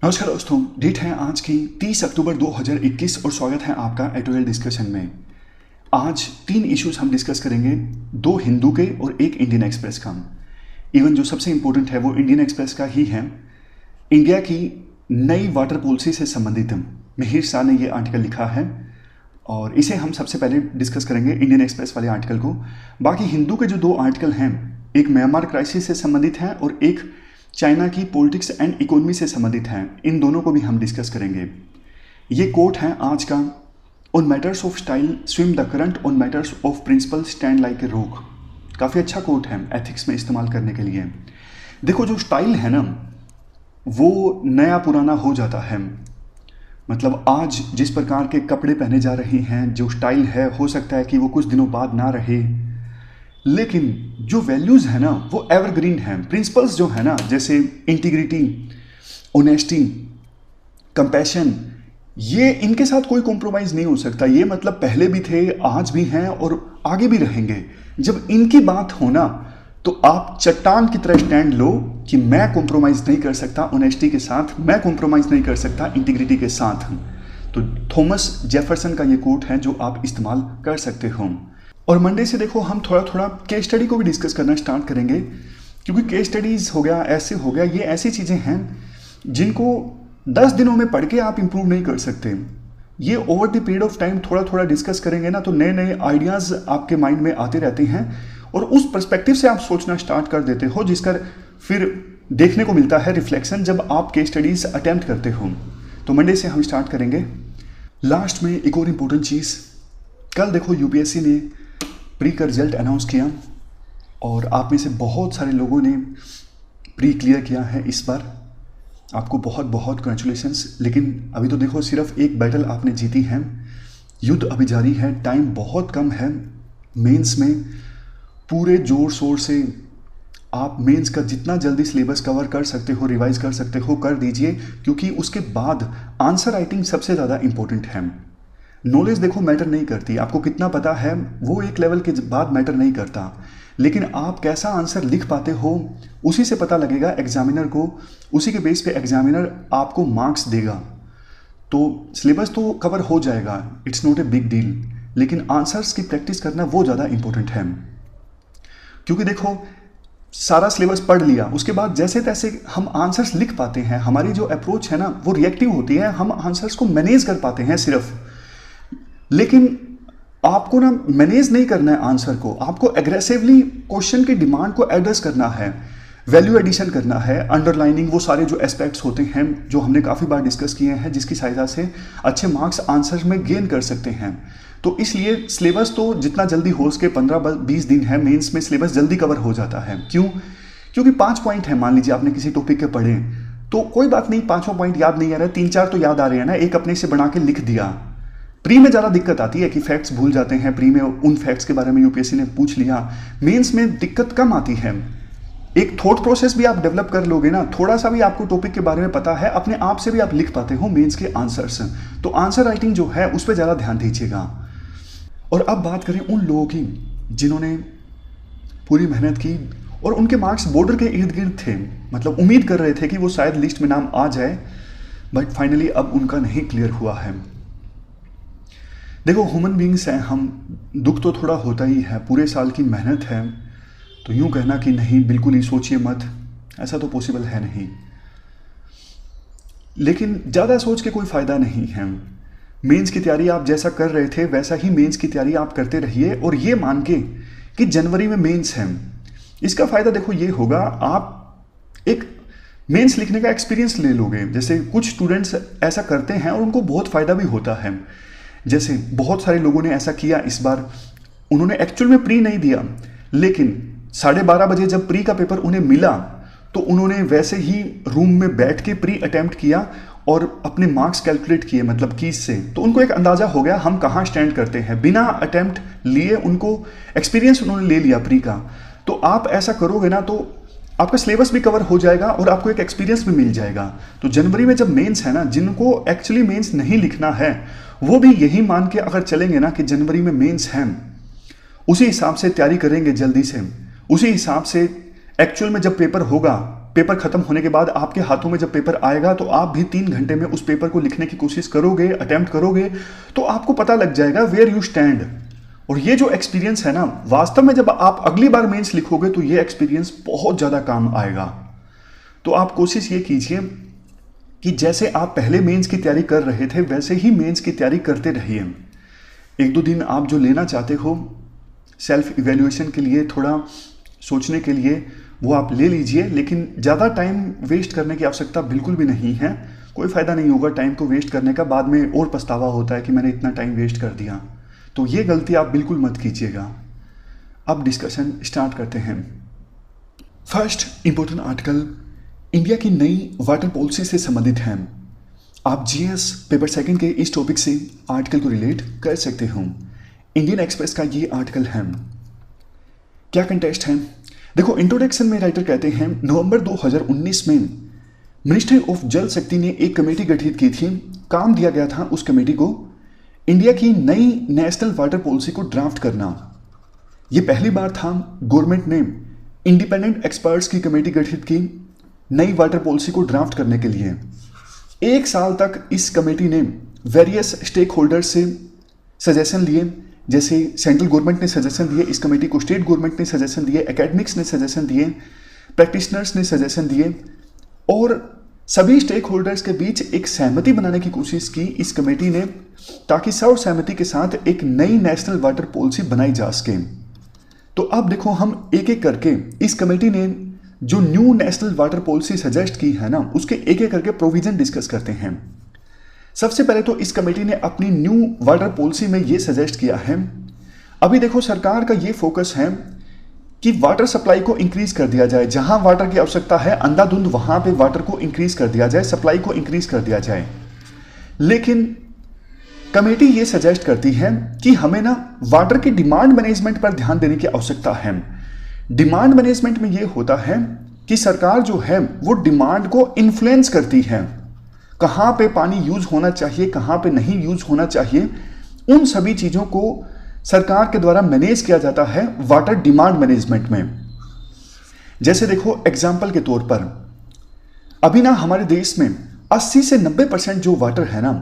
नमस्कार दोस्तों, डेट है आज की 30 अक्टूबर 2021 और स्वागत है आपका एडिटोरियल डिस्कशन में। आज 3 इश्यूज हम डिस्कस करेंगे, 2 हिंदू के और 1 इंडियन एक्सप्रेस का। इवन जो सबसे इंपॉर्टेंट है वो इंडियन एक्सप्रेस का ही है। इंडिया की नई वाटर पॉलिसी से संबंधित मिहिर शाह ने ये आर्टिकल लिखा है और इसे हम सबसे पहले डिस्कस करेंगे, इंडियन एक्सप्रेस वाले आर्टिकल को। बाकी हिंदू के जो 2 आर्टिकल हैं, एक म्यांमार क्राइसिस से संबंधित है और एक चाइना की पॉलिटिक्स एंड इकोनॉमी से संबंधित हैं। इन दोनों को भी हम डिस्कस करेंगे। ये कोट है आज का, on matters of style swim the current, on matters of principle stand like a rock. काफ़ी अच्छा कोट है एथिक्स में इस्तेमाल करने के लिए। देखो, जो स्टाइल है ना वो नया पुराना हो जाता है। मतलब आज जिस प्रकार के कपड़े पहने जा रहे हैं, जो स्टाइल है, हो सकता है कि वो कुछ दिनों बाद ना रहे, लेकिन जो वैल्यूज़ है ना वो एवरग्रीन हैं। प्रिंसिपल्स जो है ना, जैसे इंटीग्रिटी, ऑनेस्टी, कंपैशन, ये इनके साथ कोई कॉम्प्रोमाइज़ नहीं हो सकता। ये मतलब पहले भी थे, आज भी हैं और आगे भी रहेंगे। जब इनकी बात हो ना तो आप चट्टान की तरह स्टैंड लो कि मैं कॉम्प्रोमाइज़ नहीं कर सकता ऑनेस्टी के साथ, मैं कॉम्प्रोमाइज़ नहीं कर सकता इंटीग्रिटी के साथ। तो थॉमस जेफरसन का ये कोट है जो आप इस्तेमाल कर सकते हो। और मंडे से देखो हम थोड़ा थोड़ा केस स्टडी को भी डिस्कस करना स्टार्ट करेंगे, क्योंकि केस स्टडीज़ हो गया, ऐसे हो गया, ये ऐसी चीज़ें हैं जिनको 10 दिनों में पढ़ के आप इंप्रूव नहीं कर सकते। ये over the period of time थोड़ा थोड़ा डिस्कस करेंगे ना तो नए नए आइडियाज़ आपके माइंड में आते रहते हैं और उस पर्सपेक्टिव से आप सोचना स्टार्ट कर देते हो, जिसका फिर देखने को मिलता है रिफ्लेक्शन जब आप केस स्टडीज़ अटैम्प्ट करते हो। तो मंडे से हम स्टार्ट करेंगे। लास्ट में एक और इम्पोर्टेंट चीज़, कल देखो यूपीएससी ने प्री का रिजल्ट अनाउंस किया और आप में से बहुत सारे लोगों ने प्री क्लियर किया है इस बार। आपको बहुत बहुत कंग्रेचुलेशंस। लेकिन अभी तो देखो सिर्फ एक बैटल आपने जीती है, युद्ध अभी जारी है, टाइम बहुत कम है। मेंस में पूरे जोर शोर से आप मेंस का जितना जल्दी सिलेबस कवर कर सकते हो, रिवाइज कर सकते हो, कर दीजिए, क्योंकि उसके बाद आंसर राइटिंग सबसे ज़्यादा इंपॉर्टेंट है। नॉलेज देखो मैटर नहीं करती, आपको कितना पता है वो एक लेवल के बाद मैटर नहीं करता, लेकिन आप कैसा आंसर लिख पाते हो उसी से पता लगेगा एग्जामिनर को। उसी के बेस पे एग्जामिनर आपको मार्क्स देगा। तो सिलेबस तो कवर हो जाएगा, it's not a big deal, लेकिन आंसर्स की प्रैक्टिस करना वो ज़्यादा इंपॉर्टेंट है। क्योंकि देखो सारा सिलेबस पढ़ लिया, उसके बाद जैसे तैसे हम आंसर्स लिख पाते हैं। हमारी जो अप्रोच है ना वो रिएक्टिव होती है, हम आंसर्स को मैनेज कर पाते हैं सिर्फ। लेकिन आपको ना मैनेज नहीं करना है आंसर को, आपको एग्रेसिवली क्वेश्चन की डिमांड को एड्रेस करना है, वैल्यू एडिशन करना है, अंडरलाइनिंग, वो सारे जो एस्पेक्ट्स होते हैं जो हमने काफ़ी बार डिस्कस किए हैं, जिसकी सहायता से अच्छे मार्क्स आंसर में गेन कर सकते हैं। तो इसलिए सिलेबस तो जितना जल्दी हो सके, 15-20 दिन है, मेंस में सिलेबस जल्दी कवर हो जाता है। क्यों? क्योंकि 5 पॉइंट है। मान लीजिए आपने किसी टॉपिक के पढ़े तो कोई बात नहीं, 5 पॉइंट याद नहीं आ रहा है, 3-4 तो याद आ रहे हैं ना, एक अपने से बना के लिख दिया। प्री में ज़्यादा दिक्कत आती है कि फैक्ट्स भूल जाते हैं, प्री में उन फैक्ट्स के बारे में यूपीएससी ने पूछ लिया। मेंस में दिक्कत कम आती है। एक थॉट प्रोसेस भी आप डेवलप कर लोगे ना, थोड़ा सा भी आपको टॉपिक के बारे में पता है, अपने आप से भी आप लिख पाते हो मेंस के आंसर्स। तो आंसर राइटिंग जो है उस पर ज़्यादा ध्यान दीजिएगा। और अब बात करें उन लोगों की जिन्होंने पूरी मेहनत की और उनके मार्क्स बॉर्डर के इर्द गिर्द थे, मतलब उम्मीद कर रहे थे कि वो शायद लिस्ट में नाम आ जाए, बट फाइनली अब उनका नहीं क्लियर हुआ है। देखो ह्यूमन बींग्स हैं हम, दुख तो थोड़ा होता ही है, पूरे साल की मेहनत है, तो यूं कहना कि नहीं बिल्कुल ही सोचिए मत, ऐसा तो पॉसिबल है नहीं। लेकिन ज़्यादा सोच के कोई फ़ायदा नहीं है। मेंस की तैयारी आप जैसा कर रहे थे वैसा ही मेंस की तैयारी आप करते रहिए, और ये मान के कि जनवरी में मेंस है। इसका फ़ायदा देखो ये होगा, आप एक मेंस लिखने का एक्सपीरियंस ले लोगे। जैसे कुछ स्टूडेंट्स ऐसा करते हैं और उनको बहुत फ़ायदा भी होता है। जैसे बहुत सारे लोगों ने ऐसा किया इस बार, उन्होंने एक्चुअल में प्री नहीं दिया, लेकिन 12:30 बजे जब प्री का पेपर उन्हें मिला तो उन्होंने वैसे ही रूम में बैठ के प्री अटैम्प्ट किया और अपने मार्क्स कैलकुलेट किए, मतलब कीज से। तो उनको एक अंदाज़ा हो गया हम कहाँ स्टैंड करते हैं, बिना अटैम्प्ट लिए उनको एक्सपीरियंस उन्होंने ले लिया प्री का। तो आप ऐसा करोगे ना तो आपका सिलेबस भी कवर हो जाएगा और आपको एक एक्सपीरियंस भी मिल जाएगा। तो जनवरी में जब मेंस है ना, जिनको एक्चुअली मेंस नहीं लिखना है वो भी यही मान के अगर चलेंगे ना कि जनवरी में मेंस हैं, उसी हिसाब से तैयारी करेंगे जल्दी से, उसी हिसाब से एक्चुअल में जब पेपर होगा पेपर खत्म होने के बाद आपके हाथों में जब पेपर आएगा तो आप भी 3 घंटे में उस पेपर को लिखने की कोशिश करोगे, अटेम्प्ट करोगे, तो आपको पता लग जाएगा वेयर यू स्टैंड। और ये जो एक्सपीरियंस है ना, वास्तव में जब आप अगली बार मेंस लिखोगे तो ये एक्सपीरियंस बहुत ज़्यादा काम आएगा। तो आप कोशिश ये कीजिए कि जैसे आप पहले मेंस की तैयारी कर रहे थे वैसे ही मेंस की तैयारी करते रहिए। 1-2 दिन आप जो लेना चाहते हो सेल्फ इवैल्यूएशन के लिए, थोड़ा सोचने के लिए, वो आप ले लीजिए, लेकिन ज़्यादा टाइम वेस्ट करने की आवश्यकता बिल्कुल भी नहीं है। कोई फ़ायदा नहीं होगा टाइम को वेस्ट करने का, बाद में और पछतावा होता है कि मैंने इतना टाइम वेस्ट कर दिया। तो ये गलती आप बिल्कुल मत कीजिएगा। अब डिस्कशन स्टार्ट करते हैं। फर्स्ट इंपॉर्टेंट आर्टिकल इंडिया की नई वाटर पॉलिसी से संबंधित है। आप जीएस पेपर सेकंड के इस टॉपिक से आर्टिकल को रिलेट कर सकते हो। इंडियन एक्सप्रेस का ये आर्टिकल है। क्या कंटेस्ट है? देखो, इंट्रोडक्शन में राइटर कहते हैं नवंबर 2019 में मिनिस्ट्री ऑफ जल शक्ति ने एक कमेटी गठित की थी। काम दिया गया था उस कमेटी को इंडिया की नई नेशनल वाटर पॉलिसी को ड्राफ्ट करना। यह पहली बार था गवर्नमेंट ने इंडिपेंडेंट एक्सपर्ट्स की कमेटी गठित की नई वाटर पॉलिसी को ड्राफ्ट करने के लिए। 1 साल तक इस कमेटी ने वेरियस स्टेक होल्डर्स से सजेशन लिए, जैसे सेंट्रल गवर्नमेंट ने सजेशन दिए इस कमेटी को, स्टेट गवर्नमेंट ने सजेशन दिए, एकेडमिक्स ने सजेशन दिए, प्रैक्टिशनर्स ने सजेशन दिए, और सभी स्टेक होल्डर्स के बीच एक सहमति बनाने की कोशिश की इस कमेटी ने, ताकि सर्व सहमति के साथ एक नई नेशनल वाटर पॉलिसी बनाई जा सके। तो अब देखो, हम एक एक करके इस कमेटी ने जो new national water policy suggest की है ना, उसके एक एक करके प्रोविजन डिस्कस करते हैं। सबसे पहले तो इस कमेटी ने अपनी न्यू वाटर पॉलिसी में ये सजेस्ट किया है, अभी देखो सरकार का ये फोकस है कि वाटर सप्लाई को इंक्रीज कर दिया जाए। जहां वाटर की आवश्यकता है अंधाधुंध वहां पे वाटर को इंक्रीज कर दिया जाए, सप्लाई को इंक्रीज कर दिया जाए। लेकिन कमेटी ये सजेस्ट करती है कि हमें ना वाटर की डिमांड मैनेजमेंट पर ध्यान देने की आवश्यकता है। डिमांड मैनेजमेंट में ये होता है कि सरकार जो है वो डिमांड को इन्फ्लुएंस करती है, कहां पे पानी यूज होना चाहिए, कहां पे नहीं यूज होना चाहिए, उन सभी चीजों को सरकार के द्वारा मैनेज किया जाता है वाटर डिमांड मैनेजमेंट में। जैसे देखो, एग्जाम्पल के तौर पर अभी ना हमारे देश में 80 से 90% जो वाटर है ना,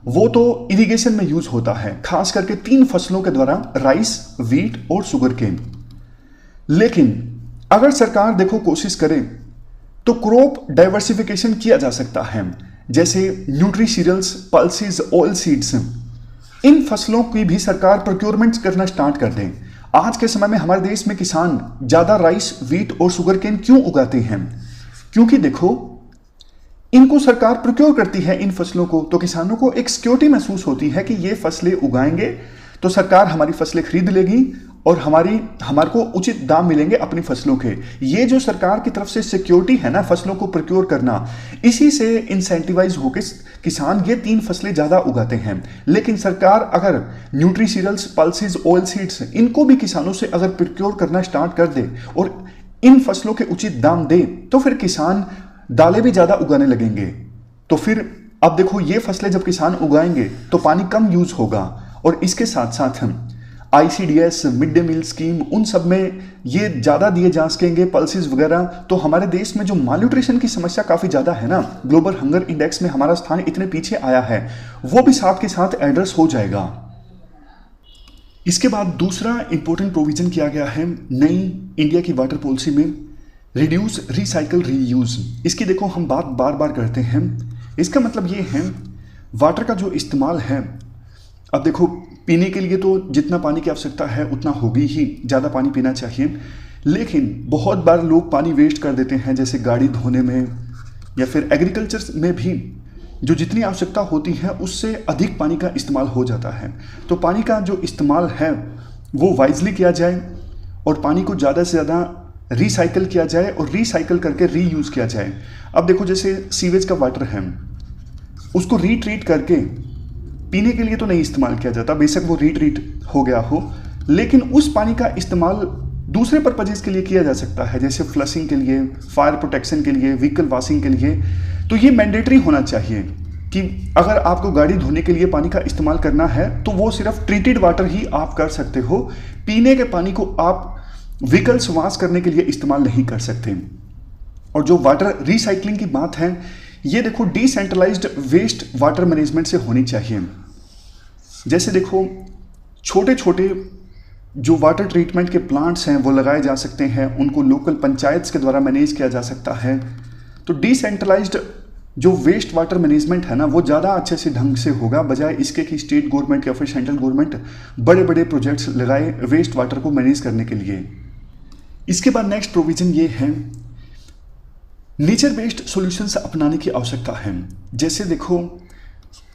वो तो इरिगेशन में यूज होता है, खास करके 3 फसलों के द्वारा, राइस, व्हीट और शुगर केन। लेकिन अगर सरकार देखो कोशिश करे तो क्रॉप डाइवर्सिफिकेशन किया जा सकता है, जैसे nutri cereals, pulses, oil seeds, इन फसलों की भी सरकार प्रोक्योरमेंट करना स्टार्ट कर दें। आज के समय में हमारे देश में किसान ज्यादा राइस, व्हीट और शुगर केन क्यों उगाते हैं? क्योंकि देखो, इनको सरकार प्रोक्योर करती है इन फसलों को, तो किसानों को एक सिक्योरिटी महसूस होती है कि ये फसलें उगाएंगे तो सरकार हमारी फसलें खरीद लेगी और हमारे को उचित दाम मिलेंगे अपनी फसलों के। ये जो सरकार की तरफ से सिक्योरिटी है ना फसलों को प्रोक्योर करना, इसी से इंसेंटिवाइज होकर किसान ये 3 फसलें ज्यादा उगाते हैं। लेकिन सरकार अगर nutri cereals, pulses, oil seeds, इनको भी किसानों से अगर प्रोक्योर करना स्टार्ट कर दे और इन फसलों के उचित दाम दे, तो फिर किसान दालें भी ज्यादा उगाने लगेंगे। तो फिर अब देखो, ये फसलें जब किसान उगाएंगे तो पानी कम यूज होगा, और इसके साथ साथ हम ICDS, mid day meal scheme, उन सब में ये ज़्यादा दिए जा सकेंगे, पल्सेस वगैरह। तो हमारे देश में जो मालन्यूट्रिशन की समस्या काफ़ी ज़्यादा है ना, ग्लोबल हंगर इंडेक्स में हमारा स्थान इतने पीछे आया है, वो भी साथ के साथ एड्रेस हो जाएगा। इसके बाद दूसरा इंपॉर्टेंट प्रोविजन किया गया है नई इंडिया की वाटर पॉलिसी में, रिड्यूस, रिसाइकल, रीयूज। इसकी देखो हम बात बार बार करते हैं। इसका मतलब ये है वाटर का जो इस्तेमाल है, अब देखो पीने के लिए तो जितना पानी की आवश्यकता है उतना होगी ही, ज़्यादा पानी पीना चाहिए। लेकिन बहुत बार लोग पानी वेस्ट कर देते हैं, जैसे गाड़ी धोने में या फिर एग्रीकल्चर में भी जो जितनी आवश्यकता होती है उससे अधिक पानी का इस्तेमाल हो जाता है। तो पानी का जो इस्तेमाल है वो वाइजली किया जाए और पानी को ज़्यादा से ज़्यादा रिसाइकल किया जाए और रिसाइकल करके रीयूज़ किया जाए। अब देखो, जैसे सीवेज का वाटर है, उसको रीट्रीट करके पीने के लिए तो नहीं इस्तेमाल किया जाता, बेशक वो रीट्रीट हो गया हो, लेकिन उस पानी का इस्तेमाल दूसरे पर्पजेस के लिए किया जा सकता है, जैसे फ्लशिंग के लिए, फायर प्रोटेक्शन के लिए, व्हीकल वॉशिंग के लिए। तो ये मैंडेटरी होना चाहिए कि अगर आपको गाड़ी धोने के लिए पानी का इस्तेमाल करना है तो वो सिर्फ ट्रीटेड वाटर ही आप कर सकते हो, पीने के पानी को आप व्हीकल्स वॉश करने के लिए इस्तेमाल नहीं कर सकते। और जो वाटर रिसाइकलिंग की बात है, ये देखो डिसेंट्रलाइज्ड वेस्ट वाटर मैनेजमेंट से होनी चाहिए। जैसे देखो छोटे छोटे जो वाटर ट्रीटमेंट के प्लांट्स हैं वो लगाए जा सकते हैं, उनको लोकल पंचायत के द्वारा मैनेज किया जा सकता है। तो डिसेंट्रलाइज्ड जो वेस्ट वाटर मैनेजमेंट है ना, वो ज़्यादा अच्छे से ढंग से होगा, बजाय इसके कि स्टेट गवर्नमेंट या फिर सेंट्रल गवर्नमेंट बड़े बड़े प्रोजेक्ट्स लगाए वेस्ट वाटर को मैनेज करने के लिए। इसके बाद नेक्स्ट प्रोविजन ये है, नेचर बेस्ड सॉल्यूशंस अपनाने की आवश्यकता है। जैसे देखो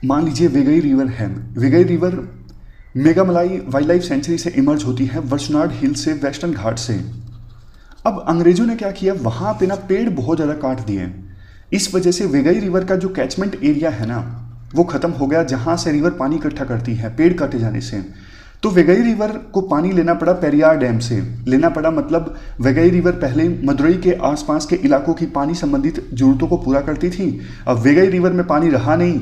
मान लीजिए वेगई रिवर है, वेगई river Meghamalai wild life sanctuary से इमर्ज होती है, वर्सनाड हिल से, वेस्टर्न घाट से। अब अंग्रेजों ने क्या किया, वहां पे ना पेड़ बहुत ज़्यादा काट दिए। इस वजह से वेगई रिवर का जो कैचमेंट एरिया है ना वो खत्म हो गया, जहां से रिवर पानी इकट्ठा करती है पेड़ काटे जाने से। तो वेगई रिवर को पानी लेना पड़ा पेरियार डैम से लेना पड़ा। मतलब वेगई रिवर पहले मदुरई के आसपास के इलाकों की पानी संबंधित जरूरतों को पूरा करती थी। अब वेगई रिवर में पानी रहा नहीं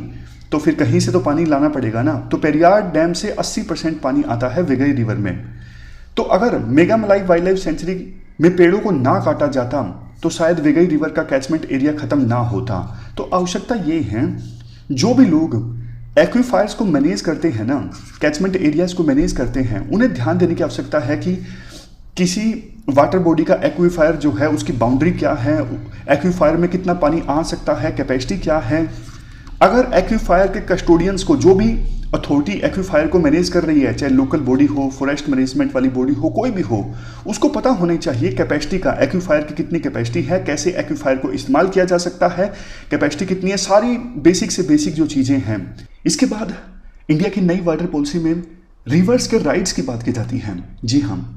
तो फिर कहीं से तो पानी लाना पड़ेगा ना। तो पेरियार डैम से 80% पानी आता है वेगई रिवर में। तो अगर मेघामलाई वाइल्ड लाइफ सेंचुरी में पेड़ों को ना काटा जाता तो शायद वेगई रिवर का कैचमेंट एरिया खत्म ना होता। तो आवश्यकता ये है, जो भी लोग एक्वीफायर्स को मैनेज करते हैं ना, कैचमेंट एरियाज को मैनेज करते हैं, उन्हें ध्यान देने की आवश्यकता है कि किसी वाटर बॉडी का एक्वीफायर जो है उसकी बाउंड्री क्या है, एक्वीफायर में कितना पानी आ सकता है, कैपेसिटी क्या है। अगर एक्वीफायर के कस्टोडियंस को, जो भी अथॉरिटी एक्वीफायर को मैनेज कर रही है, चाहे लोकल बॉडी हो, फॉरेस्ट मैनेजमेंट वाली बॉडी हो, कोई भी हो, उसको पता होनी चाहिए कैपेसिटी का, एक्वीफायर की कितनी कैपेसिटी है, कैसे एक्वीफायर को इस्तेमाल किया जा सकता है, कैपेसिटी कितनी है, सारी बेसिक से बेसिक जो चीज़ें हैं। इसके बाद इंडिया की नई वाटर पॉलिसी में रिवर्स के राइट्स की बात की जाती है। जी हाँ,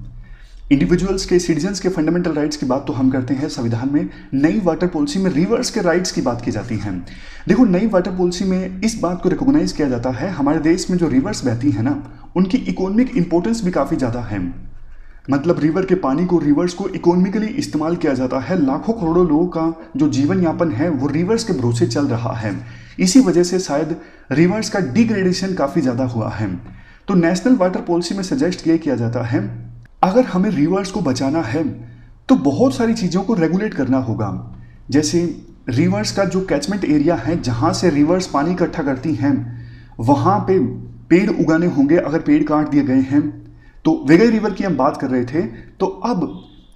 इंडिविजुअल्स के, सिटीजन्स के फंडामेंटल राइट्स की बात तो हम करते हैं संविधान में, नई वाटर पॉलिसी में रिवर्स के राइट्स की बात की जाती है। देखो नई वाटर पॉलिसी में इस बात को रिकॉग्नाइज किया जाता है, हमारे देश में जो रिवर्स बहती है ना उनकी इकोनॉमिक इंपॉर्टेंस भी काफ़ी ज़्यादा है। मतलब रिवर के पानी को, रिवर्स को इकोनॉमिकली इस्तेमाल किया जाता है। लाखों करोड़ों लोगों का जो जीवन यापन है वो रिवर्स के भरोसे चल रहा है। इसी वजह से शायद रिवर्स का डिग्रेडेशन काफ़ी ज़्यादा हुआ है। तो नेशनल वाटर पॉलिसी में सजेस्ट ये किया जाता है, अगर हमें रिवर्स को बचाना है तो बहुत सारी चीज़ों को रेगुलेट करना होगा। जैसे रिवर्स का जो कैचमेंट एरिया है, जहाँ से रिवर्स पानी इकट्ठा करती हैं, वहाँ पे पेड़ उगाने होंगे। अगर पेड़ काट दिए गए हैं तो वेगई रिवर की हम बात कर रहे थे, तो अब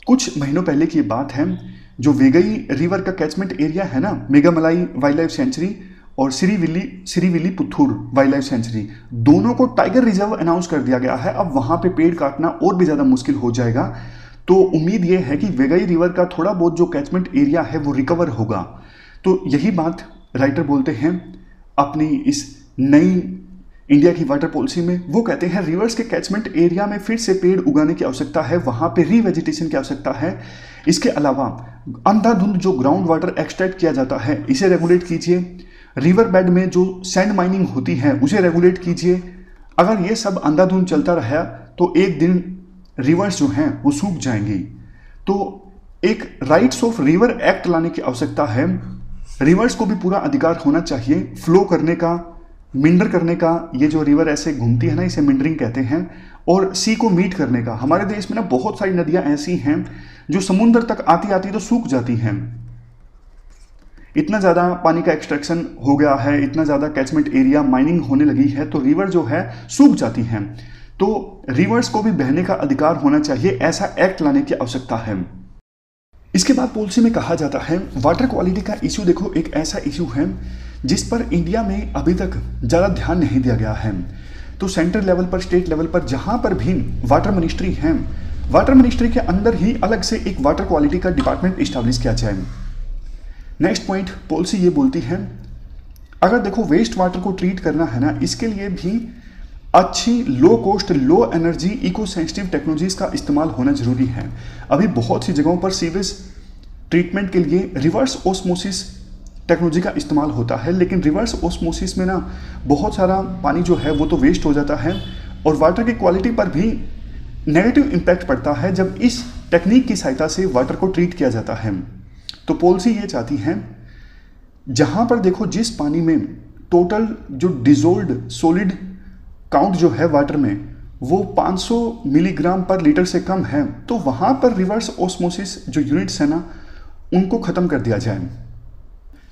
कुछ महीनों पहले की बात है, जो वेगई रिवर का कैचमेंट एरिया है ना, मेघामलाई वाइल्ड लाइफ सेंचुरी और सिरीविली पुथुर वाइल्ड लाइफ सेंचुरी, दोनों को टाइगर रिजर्व अनाउंस कर दिया गया है। अब वहाँ पे पेड़ काटना और भी ज़्यादा मुश्किल हो जाएगा। तो उम्मीद ये है कि वेगई रिवर का थोड़ा बहुत जो कैचमेंट एरिया है वो रिकवर होगा। तो यही बात राइटर बोलते हैं अपनी इस नई इंडिया की वाटर पॉलिसी में। वो कहते हैं रिवर्स के कैचमेंट एरिया में फिर से पेड़ उगाने की आवश्यकता है, वहाँ पे रीवेजिटेशन की आवश्यकता है। इसके अलावा अंधाधुंध जो ग्राउंड वाटर एक्सट्रैक्ट किया जाता है इसे रेगुलेट कीजिए। रिवर बेड में जो सैंड माइनिंग होती है उसे रेगुलेट कीजिए। अगर ये सब अंधाधुंध चलता रहा तो एक दिन रिवर्स जो हैं वो सूख जाएंगी। तो एक राइट्स ऑफ रिवर एक्ट लाने की आवश्यकता है। रिवर्स को भी पूरा अधिकार होना चाहिए फ्लो करने का, मिंडर करने का। ये जो रिवर ऐसे घूमती है ना, इसे मिंडरिंग कहते हैं। और सी को मीट करने का। हमारे देश में ना बहुत सारी नदियां ऐसी हैं जो समुद्र तक आती आती तो सूख जाती हैं। इतना ज़्यादा पानी का एक्सट्रैक्शन हो गया है, इतना ज़्यादा कैचमेंट एरिया माइनिंग होने लगी है, तो रिवर जो है सूख जाती हैं। तो रिवर्स को भी बहने का अधिकार होना चाहिए, ऐसा एक्ट लाने की आवश्यकता है। इसके बाद पॉलिसी में कहा जाता है वाटर क्वालिटी का इशू। देखो एक ऐसा इशू है जिस पर इंडिया में अभी तक ज़्यादा ध्यान नहीं दिया गया है। तो सेंट्रल लेवल पर, स्टेट लेवल पर जहाँ पर भी वाटर मिनिस्ट्री है, वाटर मिनिस्ट्री के अंदर ही अलग से एक वाटर क्वालिटी का डिपार्टमेंट इस्टेब्लिश किया जाए। नेक्स्ट पॉइंट पॉलिसी ये बोलती है, अगर देखो वेस्ट वाटर को ट्रीट करना है ना, इसके लिए भी अच्छी low cost, low energy, eco sensitive technologies का इस्तेमाल होना जरूरी है। अभी बहुत सी जगहों पर सीवेज ट्रीटमेंट के लिए रिवर्स ऑस्मोसिस टेक्नोलॉजी का इस्तेमाल होता है, लेकिन रिवर्स ऑस्मोसिस में ना बहुत सारा पानी जो है वो तो वेस्ट हो जाता है और वाटर की क्वालिटी पर भी नेगेटिव इम्पैक्ट पड़ता है जब इस टेक्निक की सहायता से वाटर को ट्रीट किया जाता है। तो पॉलिसी ये चाहती है जहां पर देखो जिस पानी में टोटल जो डिजोल्व्ड सॉलिड काउंट जो है वाटर में वो 500 मिलीग्राम पर लीटर से कम है, तो वहां पर रिवर्स ऑस्मोसिस जो यूनिट्स है ना उनको ख़त्म कर दिया जाए।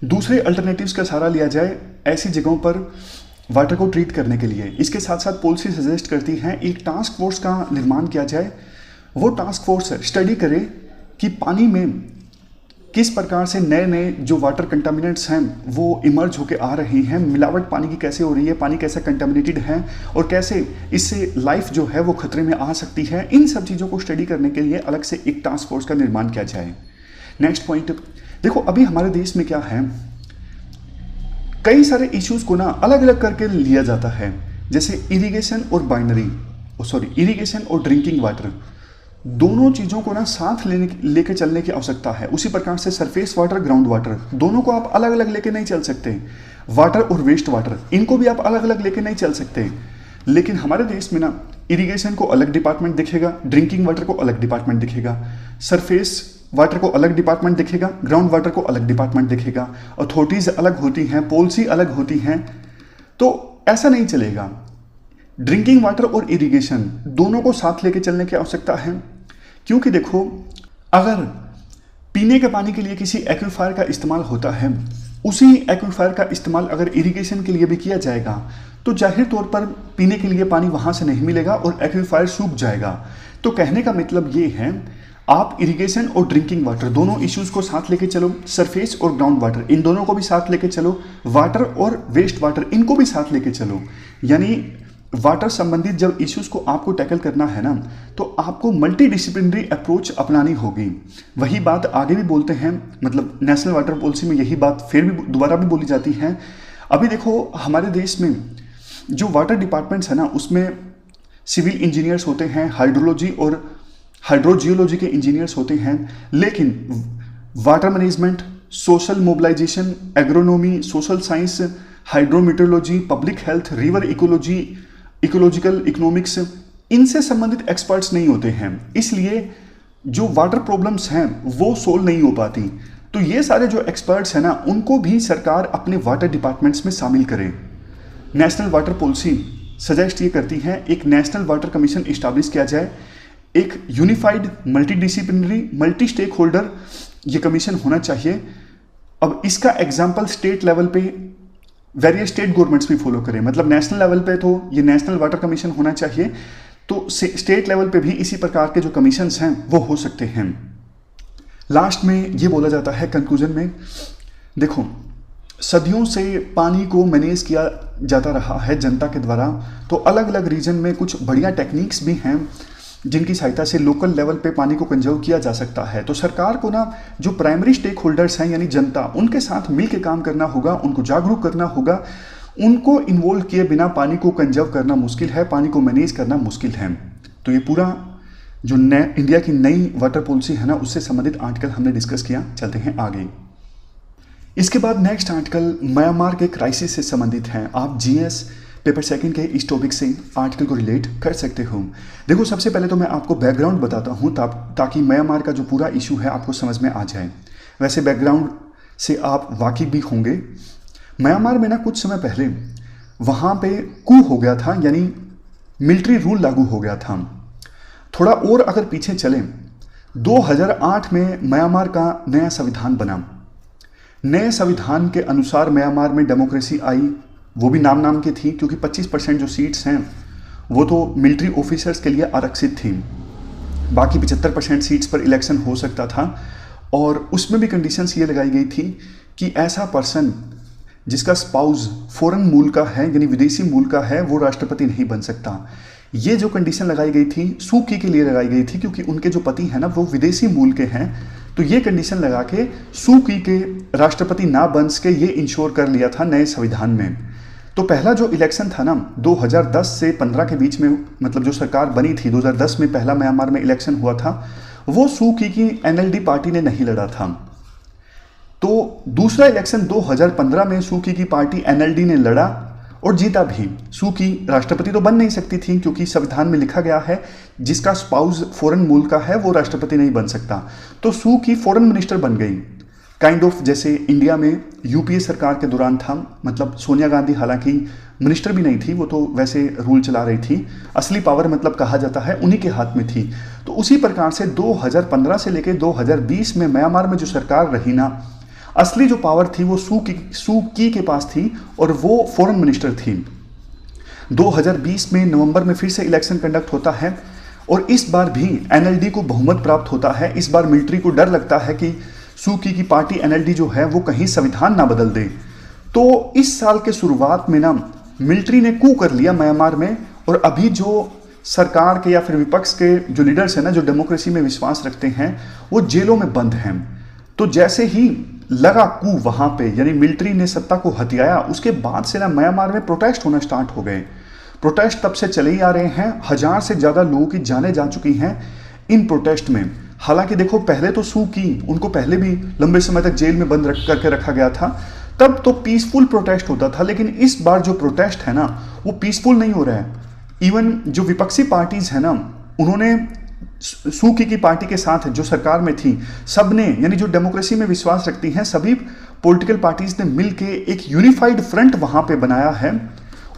दूसरे अल्टरनेटिव्स का सहारा लिया जाए ऐसी जगहों पर वाटर को ट्रीट करने के लिए। इसके साथ साथ पॉलिसी सजेस्ट करती हैं एक टास्क फोर्स का निर्माण किया जाए। वो टास्क फोर्स स्टडी करे कि पानी में किस प्रकार से नए नए जो वाटर कंटामिनेंट्स हैं वो इमर्ज होकर आ रही हैं, मिलावट पानी की कैसे हो रही है, पानी कैसा कंटामिनेटेड है और कैसे इससे लाइफ जो है वो खतरे में आ सकती है। इन सब चीज़ों को स्टडी करने के लिए अलग से एक टास्क फोर्स का निर्माण किया जाए। नेक्स्ट पॉइंट, देखो अभी हमारे देश में क्या है, कई सारे इश्यूज को ना अलग अलग करके लिया जाता है, जैसे इरिगेशन और ड्रिंकिंग वाटर, दोनों चीज़ों को ना साथ लेके चलने की आवश्यकता है। उसी प्रकार से सरफेस वाटर, ग्राउंड वाटर, दोनों को आप अलग अलग लेके नहीं चल सकते। वाटर और वेस्ट वाटर, इनको भी आप अलग अलग लेके नहीं चल सकते। लेकिन हमारे देश में ना इरिगेशन को अलग डिपार्टमेंट दिखेगा, ड्रिंकिंग वाटर को अलग डिपार्टमेंट दिखेगा, सरफेस वाटर को अलग डिपार्टमेंट दिखेगा, ग्राउंड वाटर को अलग डिपार्टमेंट दिखेगा, अथॉरिटीज अलग होती हैं, पॉलिसी अलग होती हैं। तो ऐसा नहीं चलेगा। ड्रिंकिंग वाटर और इरिगेशन दोनों को साथ लेके चलने की आवश्यकता है, क्योंकि देखो अगर पीने के पानी के लिए किसी एक्वीफायर का इस्तेमाल होता है, उसी एक्वीफायर का इस्तेमाल अगर इरिगेशन के लिए भी किया जाएगा तो जाहिर तौर पर पीने के लिए पानी वहां से नहीं मिलेगा और एक्वीफायर सूख जाएगा। तो कहने का मतलब ये है, आप इरिगेशन और ड्रिंकिंग वाटर दोनों इश्यूज को साथ लेके चलो, सरफेस और ग्राउंड वाटर इन दोनों को भी साथ लेके चलो, वाटर और वेस्ट वाटर इनको भी साथ लेके चलो। यानी वाटर संबंधित जब इश्यूज को आपको टैकल करना है ना, तो आपको मल्टी डिसिप्लिनरी अप्रोच अपनानी होगी। वही बात आगे भी बोलते हैं, मतलब नेशनल वाटर पॉलिसी में यही बात फिर भी दोबारा भी बोली जाती है। अभी देखो हमारे देश में जो वाटर डिपार्टमेंट्स है ना, उसमें सिविल इंजीनियर्स होते हैं, हाइड्रोलॉजी और हाइड्रोजियोलॉजी के इंजीनियर्स होते हैं, लेकिन water management, social mobilisation, agronomy, social science, hydrometeorology, public health, river ecology, ecological economics, इनसे संबंधित एक्सपर्ट्स नहीं होते हैं। इसलिए जो वाटर प्रॉब्लम्स हैं वो सोल्व नहीं हो पाती। तो ये सारे जो एक्सपर्ट्स हैं ना, उनको भी सरकार अपने वाटर डिपार्टमेंट्स में शामिल करे। नेशनल वाटर पॉलिसी सजेस्ट ये करती है एक नेशनल वाटर कमीशन इस्टेब्लिश किया जाए, एक unified multidisciplinary multi stakeholder ये कमीशन होना चाहिए। अब इसका एग्जाम्पल स्टेट लेवल पे वेरियस स्टेट गवर्नमेंट्स भी फॉलो करें, मतलब नेशनल लेवल पे तो ये नेशनल वाटर कमीशन होना चाहिए, तो स्टेट लेवल पे भी इसी प्रकार के जो कमीशंस हैं वो हो सकते हैं। लास्ट में ये बोला जाता है कंक्लूजन में, देखो सदियों से पानी को मैनेज किया जाता रहा है जनता के द्वारा, तो अलग अलग रीजन में कुछ बढ़िया टेक्निक्स भी हैं जिनकी सहायता से लोकल लेवल पे पानी को कंजर्व किया जा सकता है। तो सरकार को ना जो प्राइमरी स्टेक होल्डर्स हैं यानी जनता, उनके साथ मिल के काम करना होगा, उनको जागरूक करना होगा। उनको इन्वॉल्व किए बिना पानी को कंजर्व करना मुश्किल है, पानी को मैनेज करना मुश्किल है। तो ये पूरा जो इंडिया की नई वाटर पॉलिसी है ना, उससे संबंधित आर्टिकल हमने डिस्कस किया। चलते हैं आगे। इसके बाद नेक्स्ट आर्टिकल म्यांमार के क्राइसिस से संबंधित है। आप जीएस पेपर सेकंड के इस टॉपिक से आर्टिकल को रिलेट कर सकते हो। देखो सबसे पहले तो मैं आपको बैकग्राउंड बताता हूँ ताकि म्यांमार का जो पूरा इशू है आपको समझ में आ जाए। वैसे बैकग्राउंड से आप वाकिफ भी होंगे। म्यांमार में ना कुछ समय पहले वहाँ पे कू हो गया था, यानी मिलिट्री रूल लागू हो गया था। थोड़ा और अगर पीछे चलें, 2008 में म्यांमार का नया संविधान बना। नए संविधान के अनुसार म्यांमार में डेमोक्रेसी आई, वो भी नाम की थी, क्योंकि 25% जो सीट्स हैं वो तो मिलिट्री ऑफिसर्स के लिए आरक्षित थी, बाकी 75% सीट्स पर इलेक्शन हो सकता था। और उसमें भी कंडीशंस ये लगाई गई थी कि ऐसा पर्सन जिसका स्पाउस फॉरेन मूल का है यानी विदेशी मूल का है वो राष्ट्रपति नहीं बन सकता। ये जो कंडीशन लगाई गई थी सू की के लिए लगाई गई थी, क्योंकि उनके जो पति हैं ना वो विदेशी मूल के हैं। तो ये कंडीशन लगा के सू की के राष्ट्रपति ना बन सके ये इंश्योर कर लिया था नए संविधान में। तो पहला जो इलेक्शन था ना 2010 से 15 के बीच में, मतलब जो सरकार बनी थी 2010 में पहला म्यांमार में इलेक्शन हुआ था, वो सू की एनएलडी पार्टी ने नहीं लड़ा था। तो दूसरा इलेक्शन 2015 में सू की पार्टी एनएलडी ने लड़ा और जीता भी। सू की राष्ट्रपति तो बन नहीं सकती थी, क्योंकि संविधान में लिखा गया है जिसका स्पाउस फॉरेन मूल का है वो राष्ट्रपति नहीं बन सकता। तो सू की फॉरेन मिनिस्टर बन गई, काइंड ऑफ जैसे इंडिया में यूपीए सरकार के दौरान था। मतलब सोनिया गांधी हालांकि मिनिस्टर भी नहीं थी, वो तो वैसे रूल चला रही थी। असली पावर मतलब कहा जाता है उन्हीं के हाथ में थी। तो उसी प्रकार से 2015 से लेकर 2020 में म्यांमार में जो सरकार रही ना, असली जो पावर थी वो सू की के पास थी और वो फॉरेन मिनिस्टर थी। 2020 में नवंबर में फिर से इलेक्शन कंडक्ट होता है और इस बार भी एनएलडी को बहुमत प्राप्त होता है। इस बार मिलिट्री को डर लगता है कि सू की पार्टी एनएलडी जो है वो कहीं संविधान ना बदल दे। तो इस साल के शुरुआत में ना मिलिट्री ने कू कर लिया म्यांमार में, और अभी जो सरकार के या फिर विपक्ष के जो लीडर्स हैं ना, जो डेमोक्रेसी में विश्वास रखते हैं, वो जेलों में बंद हैं। तो जैसे ही लगा कू वहां पे, यानी मिलिट्री ने सत्ता को हथियाया, उसके बाद से ना म्यांमार में प्रोटेस्ट होना स्टार्ट हो गए। प्रोटेस्ट तब से चले ही आ रहे हैं। 1000 से ज्यादा लोगों की जानें जा चुकी हैं इन प्रोटेस्ट में। हालांकि देखो, पहले तो सू की उनको पहले भी लंबे समय तक जेल में बंद करके रखा गया था, तब तो पीसफुल प्रोटेस्ट होता था। लेकिन इस बार जो प्रोटेस्ट है ना, वो पीसफुल नहीं हो रहा है। इवन जो विपक्षी पार्टीज है ना, उन्होंने सू की पार्टी के साथ जो सरकार में थी, सबने, यानी जो डेमोक्रेसी में विश्वास रखती हैं, सभी पॉलिटिकल पार्टीज ने मिलकर एक यूनिफाइड फ्रंट वहां पे बनाया है।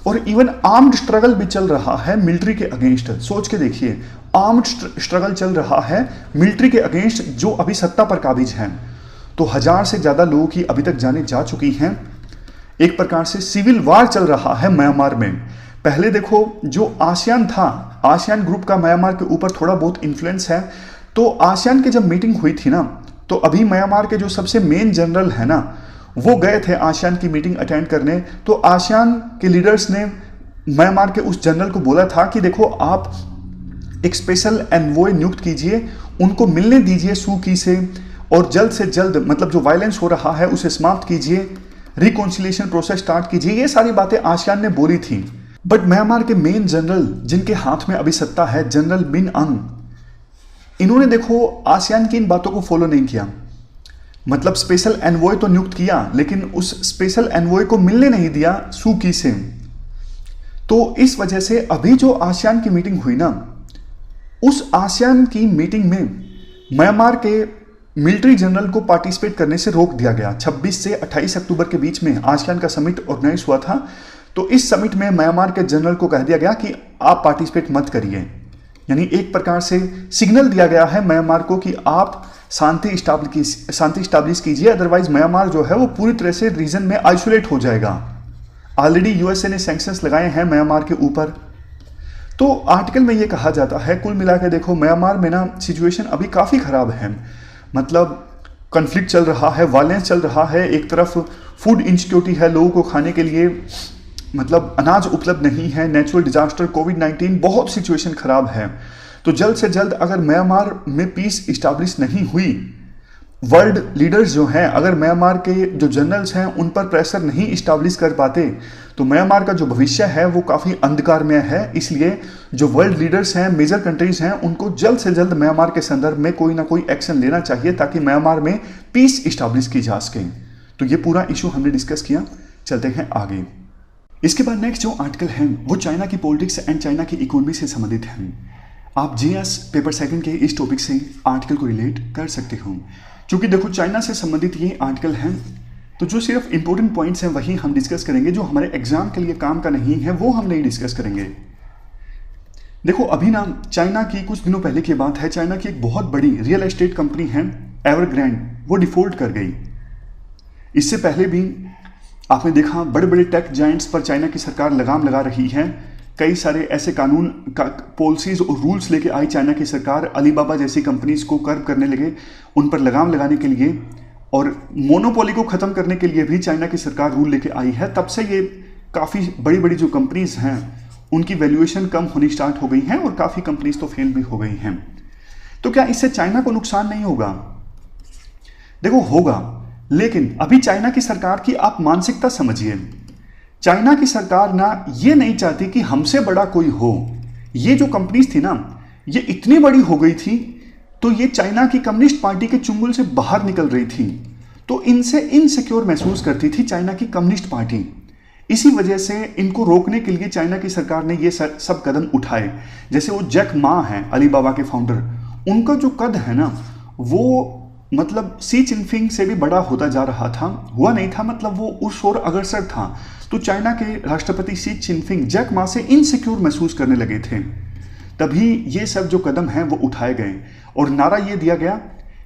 और इवन आर्म्ड स्ट्रगल भी चल रहा है मिलिट्री के अगेंस्ट। सोच के देखिए, आर्म्ड स्ट्रगल चल रहा है मिलिट्री के अगेंस्ट, जो अभी सत्ता पर काबिज हैं। तो 1000 से ज्यादा लोगों की अभी तक जानें जा चुकी हैं। एक प्रकार से सिविल वार चल रहा है म्यांमार में। पहले देखो, जो आसियान था, आसियान ग्रुप का म्यांमार के ऊपर थोड़ा बहुत इन्फ्लुएंस है। तो आसियान की जब मीटिंग हुई थी ना, तो अभी म्यांमार के जो सबसे मेन जनरल है ना, वो गए थे आसियान की मीटिंग अटेंड करने। तो आसियान के लीडर्स ने म्यांमार के उस जनरल को बोला था कि देखो, आप एक स्पेशल एनवॉय नियुक्त कीजिए, उनको मिलने दीजिए सू की से, और जल्द से जल्द मतलब जो वायलेंस हो रहा है उसे समाप्त कीजिए, रिकॉन्सिलिएशन प्रोसेस स्टार्ट कीजिए। ये सारी बातें आसियान ने बोली थी। बट म्यांमार के मेन जनरल जिनके हाथ में अभी सत्ता है, जनरल मिन अंग, इन्होंने देखो आसियान की इन बातों को फॉलो नहीं किया। मतलब स्पेशल एनवॉय तो नियुक्त किया, लेकिन उस स्पेशल एनवॉय को मिलने नहीं दिया सू की से। तो इस वजह से अभी जो आसियान की मीटिंग हुई ना, उस आसियान की मीटिंग में म्यांमार के मिलिट्री जनरल को पार्टिसिपेट करने से रोक दिया गया। 26 से 28 अक्टूबर के बीच में आसियान का समिट ऑर्गेनाइज हुआ था। तो इस समिट में म्यांमार के जनरल को कह दिया गया कि आप पार्टिसिपेट मत करिए। यानी एक प्रकार से सिग्नल दिया गया है म्यांमार को कि आप शांति स्टैब्लिश कीजिए, अदरवाइज म्यांमार जो है वो पूरी तरह से रीजन में आइसोलेट हो जाएगा। ऑलरेडी यूएसए ने सैंक्शंस लगाए हैं म्यांमार के ऊपर। तो आर्टिकल में ये कहा जाता है, कुल मिलाकर देखो, म्यांमार में ना सिचुएशन अभी काफ़ी ख़राब है। मतलब कॉन्फ्लिक्ट चल रहा है, वायलेंस चल रहा है। एक तरफ फूड इनसिक्योरिटी है, लोगों को खाने के लिए मतलब अनाज उपलब्ध नहीं है, नेचुरल डिजास्टर, कोविड-19, बहुत सिचुएशन खराब है। तो जल्द से जल्द अगर म्यांमार में पीस इस्टेब्लिश नहीं हुई, वर्ल्ड लीडर्स जो हैं, अगर म्यांमार के जो जनरल्स हैं उन पर प्रेशर नहीं इस्टेब्लिश कर पाते, तो म्यांमार का जो भविष्य है वो काफ़ी अंधकारमय है। इसलिए जो वर्ल्ड लीडर्स हैं, मेजर कंट्रीज हैं, उनको जल्द से जल्द म्यांमार के संदर्भ में कोई ना कोई एक्शन लेना चाहिए, ताकि म्यांमार में पीस इस्टेब्लिश की जा सके। तो ये पूरा इशू हमने डिस्कस किया। चलते हैं आगे। इसके बाद नेक्स्ट जो आर्टिकल है वो चाइना की पॉलिटिक्स एंड चाइना की इकोनॉमी से संबंधित है। आप जीएस पेपर सेकंड के इस टॉपिक से आर्टिकल को रिलेट कर सकते हो। क्योंकि देखो, चाइना से संबंधित ये आर्टिकल है, तो जो सिर्फ इंपॉर्टेंट पॉइंट्स हैं वही हम डिस्कस करेंगे। जो हमारे एग्जाम के लिए काम का नहीं है वो हम नहीं डिस्कस करेंगे। देखो, अभी ना चाइना की कुछ दिनों पहले की बात है, चाइना की एक बहुत बड़ी रियल एस्टेट कंपनी है एवरग्रैंड, वो डिफॉल्ट कर गई। इससे पहले भी आपने देखा बड़े बड़े टेक जायंट्स पर चाइना की सरकार लगाम लगा रही है। कई सारे ऐसे कानून पॉलिसीज और रूल्स लेके आई चाइना की सरकार। अलीबाबा जैसी कंपनीज को कर्व करने लगे, उन पर लगाम लगाने के लिए, और मोनोपोली को खत्म करने के लिए भी चाइना की सरकार रूल लेके आई है। तब से ये काफ़ी बड़ी बड़ी जो कंपनीज हैं उनकी वैल्यूएशन कम होनी स्टार्ट हो गई है, और काफ़ी कंपनीज तो फेल भी हो गई हैं। तो क्या इससे चाइना को नुकसान नहीं होगा? देखो, होगा, लेकिन अभी चाइना की सरकार की आप मानसिकता समझिए। चाइना की सरकार ना ये नहीं चाहती कि हमसे बड़ा कोई हो। ये जो कंपनीज थी ना, ये इतनी बड़ी हो गई थी, तो ये चाइना की कम्युनिस्ट पार्टी के चुंगल से बाहर निकल रही थी। तो इनसे इनसिक्योर महसूस करती थी चाइना की कम्युनिस्ट पार्टी। इसी वजह से इनको रोकने के लिए चाइना की सरकार ने ये सब कदम उठाए। जैसे वो जैक मा हैं, अलीबाबा के फाउंडर, उनका जो कद है ना, वो मतलब सी चिनफिंग से भी बड़ा होता जा रहा था, हुआ नहीं था। मतलब वो उस ओर अग्रसर था। तो चाइना के राष्ट्रपति शी चिनफिंग जैक मा से इनसिक्योर महसूस करने लगे थे। तभी ये सब जो कदम हैं वो उठाए गए और नारा ये दिया गया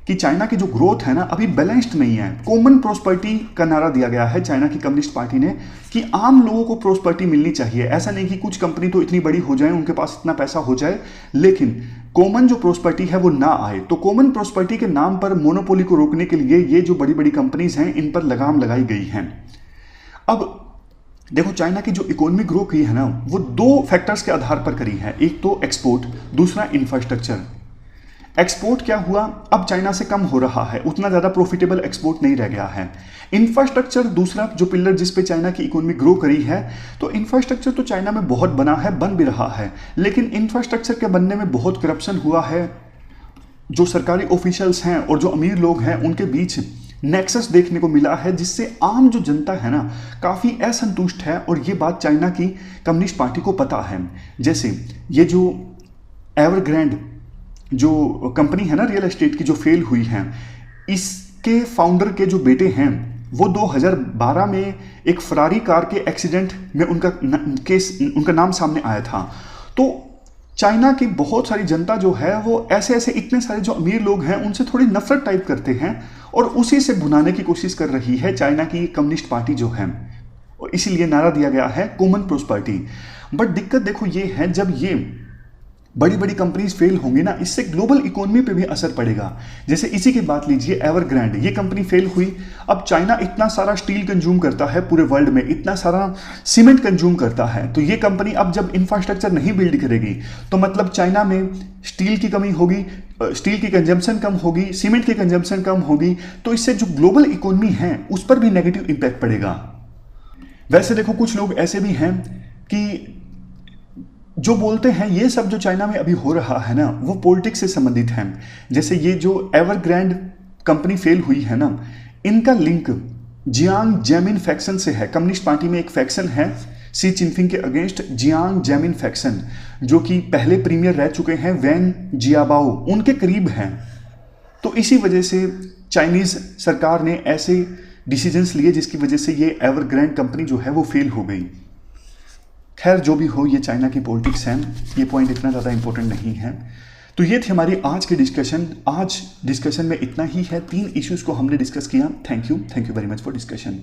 कि चाइना की जो ग्रोथ है ना अभी बैलेंस्ड नहीं है। कॉमन प्रोस्पेरिटी का नारा दिया गया है चाइना की कम्युनिस्ट पार्टी ने कि आम लोगों को प्रोस्पेरिटी मिलनी चाहिए। ऐसा नहीं कि कुछ कंपनी तो इतनी बड़ी हो जाए, उनके पास इतना पैसा हो जाए, लेकिन कॉमन जो प्रोस्पेरिटी है वो ना आए। तो कॉमन प्रोस्पेरिटी के नाम पर मोनोपोली को रोकने के लिए ये जो बड़ी बड़ी कंपनीज हैं इन पर लगाम लगाई गई है। अब देखो चाइना की जो इकोनॉमी ग्रो की है ना वो दो फैक्टर्स के आधार पर करी है, एक तो एक्सपोर्ट, दूसरा इंफ्रास्ट्रक्चर। एक्सपोर्ट क्या हुआ, अब चाइना से कम हो रहा है, उतना ज़्यादा प्रॉफिटेबल एक्सपोर्ट नहीं रह गया है। इंफ्रास्ट्रक्चर दूसरा जो पिलर जिस पे चाइना की इकोनॉमी ग्रो करी है, तो इंफ्रास्ट्रक्चर तो चाइना में बहुत बना है, बन भी रहा है, लेकिन इंफ्रास्ट्रक्चर के बनने में बहुत करप्शन हुआ है। जो सरकारी ऑफिशियल्स हैं और जो अमीर लोग हैं उनके बीच नेक्सस देखने को मिला है, जिससे आम जो जनता है ना काफ़ी असंतुष्ट है और ये बात चाइना की कम्युनिस्ट पार्टी को पता है। जैसे ये जो एवरग्रैंड जो कंपनी है ना रियल एस्टेट की जो फेल हुई है, इसके फाउंडर के जो बेटे हैं वो 2012 में एक फरारी कार के एक्सीडेंट में उनका नाम सामने आया था। तो चाइना की बहुत सारी जनता जो है वो ऐसे ऐसे इतने सारे जो अमीर लोग हैं उनसे थोड़ी नफरत टाइप करते हैं और उसी से भुनाने की कोशिश कर रही है चाइना की कम्युनिस्ट पार्टी जो है, और इसीलिए नारा दिया गया है कॉमन प्रोस्पेरिटी। बट दिक्कत देखो ये है, जब ये बड़ी बड़ी कंपनीज फेल होंगी ना, इससे ग्लोबल इकोनॉमी पे भी असर पड़ेगा। जैसे इसी की बात लीजिए, एवरग्रैंड, ये कंपनी फेल हुई। अब चाइना इतना सारा स्टील कंज्यूम करता है पूरे वर्ल्ड में, इतना सारा सीमेंट कंज्यूम करता है, तो ये कंपनी अब जब इंफ्रास्ट्रक्चर नहीं बिल्ड करेगी तो मतलब चाइना में स्टील की कमी होगी, स्टील की कंजम्पशन कम होगी, सीमेंट की कंजम्पशन कम होगी, तो इससे जो ग्लोबल इकोनॉमी है उस पर भी नेगेटिव इंपैक्ट पड़ेगा। वैसे देखो कुछ लोग ऐसे भी हैं कि जो बोलते हैं ये सब जो चाइना में अभी हो रहा है ना वो पॉलिटिक्स से संबंधित है। जैसे ये जो एवरग्रैंड कंपनी फेल हुई है ना, इनका लिंक जियांग जेमिन फैक्शन से है। कम्युनिस्ट पार्टी में एक फैक्शन है शी चिनफिंग के अगेंस्ट, जियांग जेमिन फैक्शन, जो कि पहले प्रीमियर रह चुके हैं वैन जियाबाओ, उनके करीब हैं। तो इसी वजह से चाइनीज सरकार ने ऐसे डिसीजंस लिए जिसकी वजह से ये एवरग्रैंड कंपनी जो है वो फेल हो गई। खैर जो भी हो, ये चाइना की पॉलिटिक्स है, ये पॉइंट इतना ज़्यादा इंपॉर्टेंट नहीं है। तो ये थी हमारी आज की डिस्कशन। आज डिस्कशन में इतना ही है, 3 इश्यूज़ को हमने डिस्कस किया। Thank you very much for discussion.